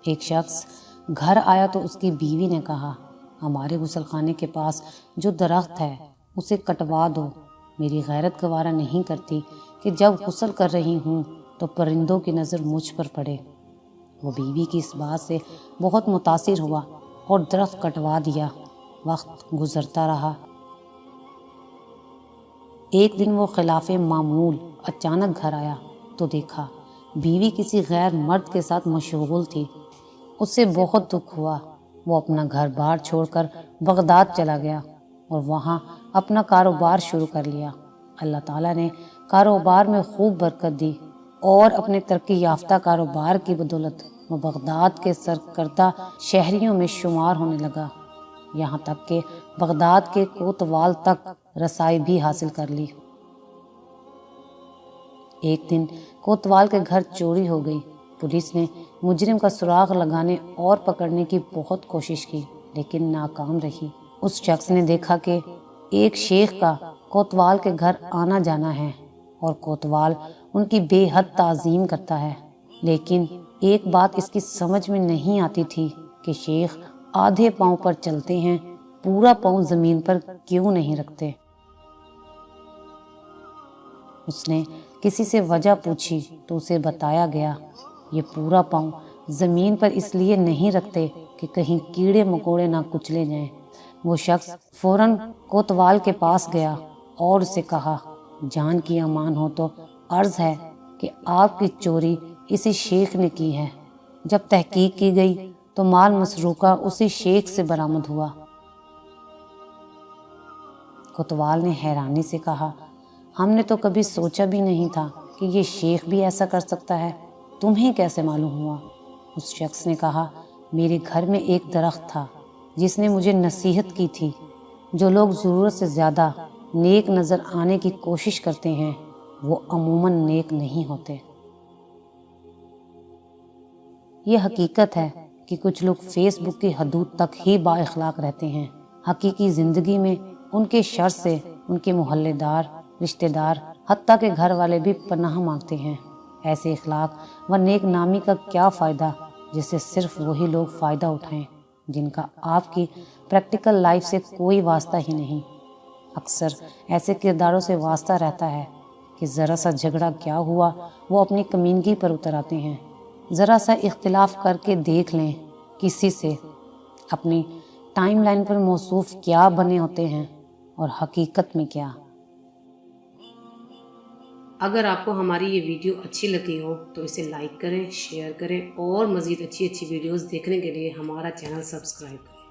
ایک شخص گھر آیا تو اس کی بیوی نے کہا، ہمارے غسل خانے کے پاس جو درخت ہے اسے کٹوا دو، میری غیرت گوارا نہیں کرتی کہ جب غسل کر رہی ہوں تو پرندوں کی نظر مجھ پر پڑے۔ وہ بیوی کی اس بات سے بہت متاثر ہوا اور درخت کٹوا دیا۔ وقت گزرتا رہا۔ ایک دن وہ خلاف معمول اچانک گھر آیا تو دیکھا بیوی کسی غیر مرد کے ساتھ مشغول تھی۔ اس سے بہت دکھ ہوا۔ وہ اپنا گھر بار چھوڑ کر بغداد چلا گیا اور وہاں اپنا کاروبار شروع کر لیا۔ اللہ تعالیٰ نے کاروبار میں خوب برکت دی اور اپنے ترقی یافتہ کاروبار کی بدولت وہ بغداد کے سرکردہ شہریوں میں شمار ہونے لگا، یہاں تک کہ بغداد کے کوتوال تک رسائی بھی حاصل کر لی۔ ایک دن کوتوال کے گھر چوری ہو گئی۔ پولیس نے مجرم کا سراغ لگانے اور پکڑنے کی بہت کوشش کی لیکن ناکام رہی۔ اس شخص نے دیکھا کہ ایک شیخ کا کوتوال کے گھر آنا جانا ہے اور کوتوال ان کی بے حد تعظیم کرتا ہے، لیکن ایک بات اس کی سمجھ میں نہیں آتی تھی کہ شیخ آدھے پاؤں پر چلتے ہیں، پورا پاؤں زمین پر کیوں نہیں رکھتے۔ اس نے کسی سے وجہ پوچھی تو اسے بتایا گیا یہ پورا پاؤں زمین پر اس لیے نہیں رکھتے کہ کہیں کیڑے مکوڑے نہ کچلے جائیں۔ وہ شخص فوراً کوتوال کے پاس گیا اور اسے کہا، جان کی امان ہو تو عرض ہے کہ آپ کی چوری اسی شیخ نے کی ہے۔ جب تحقیق کی گئی تو مال مسروقہ اسی شیخ سے برآمد ہوا۔ کوتوال نے حیرانی سے کہا، ہم نے تو کبھی سوچا بھی نہیں تھا کہ یہ شیخ بھی ایسا کر سکتا ہے، تمہیں کیسے معلوم ہوا؟ اس شخص نے کہا، میرے گھر میں ایک درخت تھا جس نے مجھے نصیحت کی تھی، جو لوگ ضرورت سے زیادہ نیک نظر آنے کی کوشش کرتے ہیں وہ عموماً نیک نہیں ہوتے۔ یہ حقیقت ہے کہ کچھ لوگ فیس بک کی حدود تک ہی با اخلاق رہتے ہیں، حقیقی زندگی میں ان کے شر سے ان کے محلے دار، رشتہ دار، حتیٰ کہ گھر والے بھی پناہ مانگتے ہیں۔ ایسے اخلاق و نیک نامی کا کیا فائدہ جس سے صرف وہی لوگ فائدہ اٹھائیں جن کا آپ کی پریکٹیکل لائف سے کوئی واسطہ ہی نہیں۔ اکثر ایسے کرداروں سے واسطہ رہتا ہے کہ ذرا سا جھگڑا کیا ہوا وہ اپنی کمینگی پر اتر آتے ہیں۔ ذرا سا اختلاف کر کے دیکھ لیں کسی سے، اپنی ٹائم لائن پر موصوف کیا بنے ہوتے ہیں اور حقیقت میں کیا۔ اگر آپ کو ہماری یہ ویڈیو اچھی لگی ہو تو اسے لائک کریں، شیئر کریں اور مزید اچھی ویڈیوز دیکھنے کے لیے ہمارا چینل سبسکرائب کریں۔